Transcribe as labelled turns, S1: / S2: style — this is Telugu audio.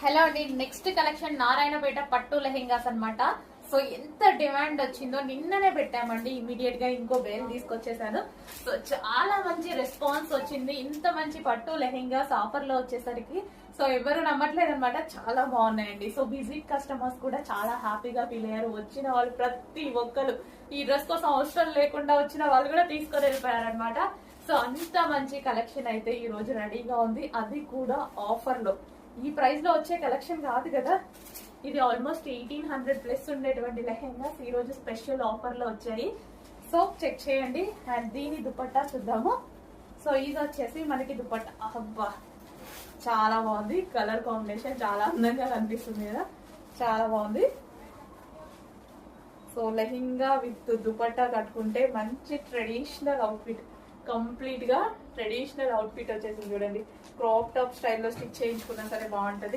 S1: హలో అండి, నెక్స్ట్ కలెక్షన్ నారాయణపేట పట్టు లెహెంగాస్ అన్నమాట. సో ఎంత డిమాండ్ వచ్చిందో నిన్ననే పెట్టామండి. ఇమీడియట్ గా ఇంకో బేల్ తీసుకొచ్చేసాను. సో చాలా మంచి రెస్పాన్స్ వచ్చింది. ఇంత మంచి పట్టు లెహెంగాస్ ఆఫర్ లో వచ్చేసరికి సో ఎవరు నమ్మట్లేదు అనమాట. చాలా బాగున్నాయండి. సో విజిట్ కస్టమర్స్ కూడా చాలా హ్యాపీగా ఫీల్ అయ్యారు. వచ్చిన వాళ్ళు ప్రతి ఒక్కరు ఈ డ్రెస్ కోసం అవసరం లేకుండా వచ్చిన వాళ్ళు కూడా తీసుకొని వెళ్ళిపోయారు అనమాట. సో అంత మంచి కలెక్షన్ అయితే ఈ రోజు రెడీగా ఉంది, అది కూడా ఆఫర్ లో. ఈ ప్రైస్ లో వచ్చే కలెక్షన్ కాదు కదా. ఇది ఆల్మోస్ట్ 1800 ప్లస్ ఉండేటువంటి లెహెంగాస్ ఈ రోజు స్పెషల్ ఆఫర్ లో వచ్చాయి. సో చెక్ చేయండి. అండ్ దీని దుపట్టా చూద్దాము. సో ఇది వచ్చేసి మనకి దుపట్టా, అబ్బా చాలా బాగుంది. కలర్ కాంబినేషన్ చాలా అందంగా కనిపిస్తుంది కదా, చాలా బాగుంది. సో లెహెంగా విత్ దుపట్టా కట్టుకుంటే మంచి ట్రెడిషనల్ అవుట్ఫిట్, కంప్లీట్ గా ట్రెడిషనల్ అవుట్ఫిట్ వచ్చేసింది చూడండి. క్రాప్ టాప్ స్టైల్లో స్టిచ్ చేయించుకున్నా సరే బాగుంటది.